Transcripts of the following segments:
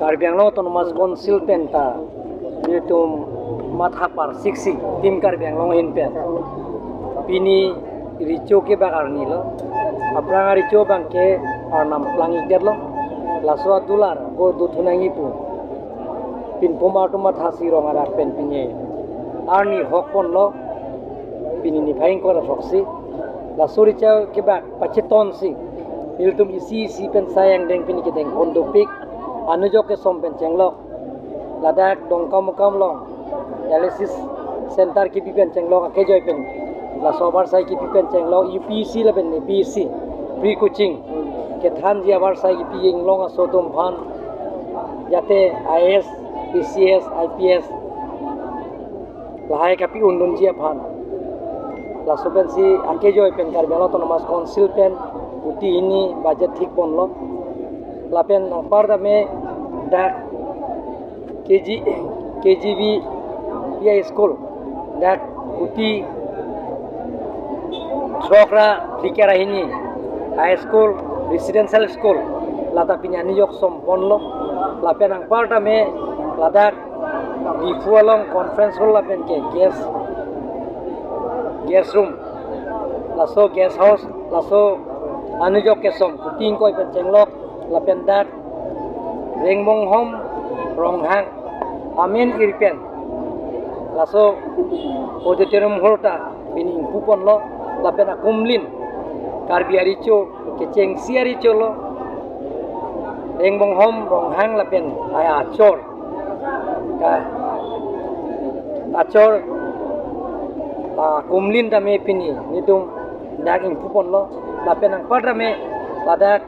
Karbi Anglong Autonomous Council penta itu mathapar siksi tim Karbi Anglong hinpen pini rico ke bakar nilo aprang rico bangke arnam plangi derlo laso dular go duthunangi pu pin pomatu mathasi rongarak pen pinye arni hokpon lo pini ni bhaing kora soksi laso rico ke bak pacheton si iltum isi pen sayang deng pini ke deng kondopik anujok ke sompen cenglok ladak dongkam long dialysis center ki pipen cenglok ke joy pen la sobar sai ki pipen cenglok UPC la pen ni PC pre coaching ke than ji abar sai ki ping long asotom phan jate IS PCS IPS lahai kapi undun ji phan la soben si ake joy pen Karbi Anglong Autonomous Council pen uti ini budget thik bonlo lapen parda me that KGV PI school that uti Sokra Fikera ini high school residential school lata pinya niyok somponlo lapen ang parda me ladak di fualong conference hall lapen ke guest room laso guest house laso anujok ke som kuting koi pen cenglok lapen dat ringmong hom ronghang amin irpen laso auditorium holta bini kupon lo lapen akumlin Karbi aricho keceng siaricho lo ringmong hom ronghang lapen ay achor kumlin dame pini nitum daging kupon lo lapen ang padrame ladak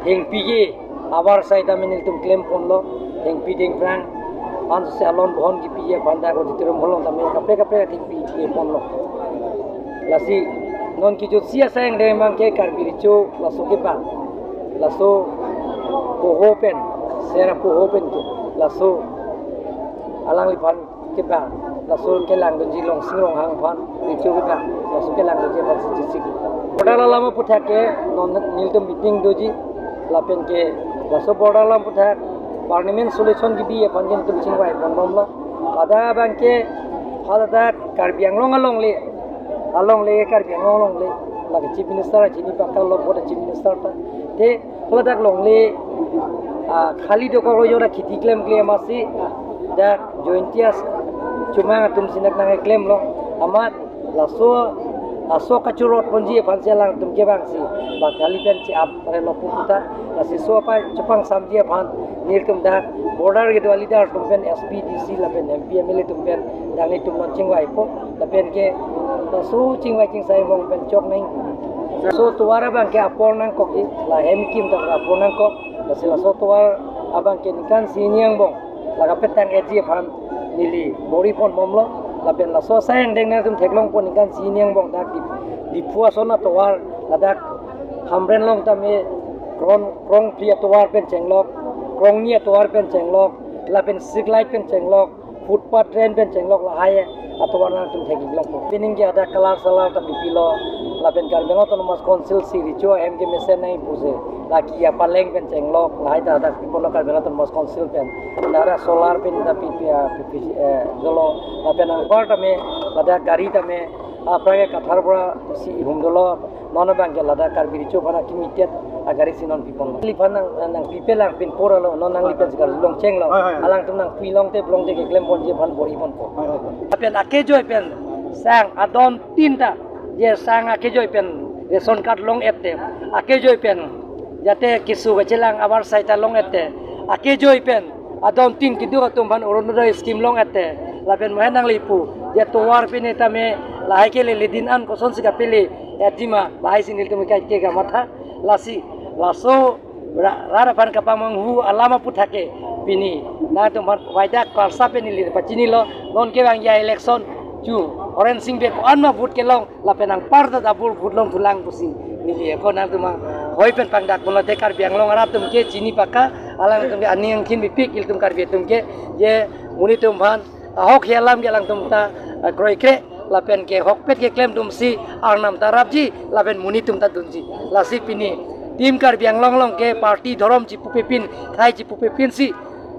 heng pige abar sai dame nitum claim pon lo heng piding prang an salon bhon ki pige banda ko ditirum holong dame kapre tik pige pon lo lasi non ki jo sia sayang de mang ke Karbi richo laso ke pa laso ko hopen sera ko hopen tu laso alang lipan ke pa laso ke lang donji long singrong hang phan richo ke pa laso ke lang donji phan sik bodala lama puthake non niltum meeting doji lapen ke laso bodala puthak parliament solution gi bi panjen tum chingwai bonom lo ada bangke hada Karbi Anglong along le Karbi Anglong le lagi chief minister jini pakal lo boda chief minister ta te hada long le khali do ko yora khiti claim asi da jointias cuma tum sinak nang claim lo amat laso aso kacurot ponji panselang tum ke bangsi ba khali pen chi ap re lo puta lasi so pa chupang samji phan nir tum da border ge dwali da tum pen SPDC la pen MP MLA tum pen dangi tum non chingwai po la pen ke laso chingwai ching sai bong pen chok nai so tuara bang ke apor nang ko ki la hem kim da apor nang ko lasi laso tuar abang ke nikan siniang bong la kapetang eji phan nili bori pon momlo lapen laso sayang deng na tum theklong pon ikan siniang bong dak di puasona towar ladak hamren long tame krong pria towar pen cenglok krong nia towar pen cenglok lapen siglai pen cenglok footpath train pen cenglok la haye atowar na tum theki long po pining ge ada kalar salar ta bipilo lapen Karbi Anglong Autonomous Council si richo mg mesen nai puse laki ya paleng pen cenglok la haita ada pipolo Karbi Anglong Autonomous Council pen nara solar pen da jolo lapen ang parta me lada gari ta me aprage kathar bora si humdolo nona bangke lada Karbi richo bana kimitet agari sinon pipon lipan nang pipelang pin poralo non nang lipan sekar long cenglo alang tum nang pilong te blong te ke klem pon je ban bori pon po apen akejoy pen sang adon tinta je sang akejoy pen ration card long ette akejoy pen jate kisu gachelang abar saita long ette akejoy pen adon tin kidu tum ban oronodai scheme long ette lapen mahenang lipu je towar pin eta me lahai ke le din an koson sika pele etima lahai sinil tum kai ke ga matha lasi laso rara pan kapamang hu alama puthake pini na to man wajak parsa peni li pachini lo non ke bang ya election chu oren sing be an ma vote ke long la penang parda da bul vote long tulang pusi ni ko na to ma hoi pen pangdak bola de Karbi Anglong ara tum ke chini paka alang tum ke ani ang kin bi pik il tum Karbi tum ke je muni tum ban hok yalam ke lang tum ta kroi kre la pen ke hok pet ke claim tum si arnam tarapji la pen muni tum ta dunji la si pini tim Karbi Anglong long ke parti dhorom chi pupepin khai chi pupepin si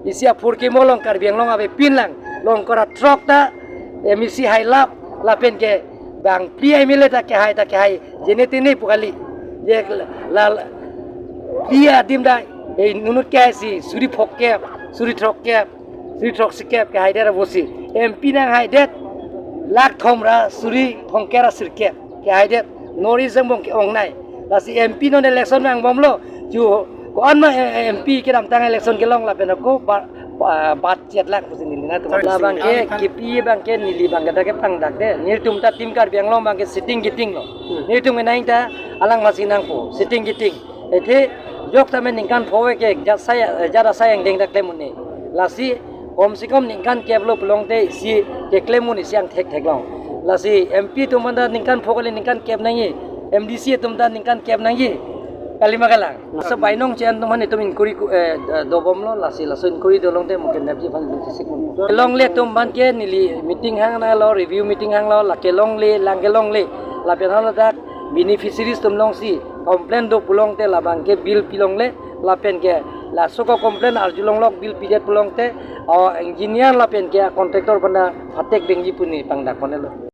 isia purki molong kar biang long abe pinlang long kora trok ta emisi hai lap lapen ke bang pia emile ta ke hai jenetini pukali je la pia dimda ei nunut ke si suri phokke suri trok sikep ke hai dera bosi MP nang hai det lak thomra suri thongkera sirke ke hai det nori jambong ke ongnai lasi MP non election nang bomlo ju ko anma MP ke dam tang election ke long la pen ko bat chet lak pusin ni na la bang ke kipi bang ke nili bang da ke pang dak de nir tum ta tim kar biang long bang ke sitting giting lo nir tum naing ta alang masinang po sitting giting ethe jok ta men ningkan phowe ke jara sayang deng dak lemuni lasi kom si kom ningkan keblo pelong te si ke klemuni siang thek long lasi MP tumanda ningkan phogale ningkan keb nai MDC tumda ningkan keb nai kalima kalang sa bainong chen tuman ito min kuri dobom lo lasi lasun kuri dolong te mungkin napji fan sik long le tum ban ke nili meeting hang na lo review meeting hang lo la ke long le lang ke long le la pe na dak beneficiaries tum long si complain do pulong te la bang ke bill pilong le la pen ke la soko complain arjulong lok bill pidet pulong te engineer la pen ke contractor banda phatek bengi puni pangdak panelo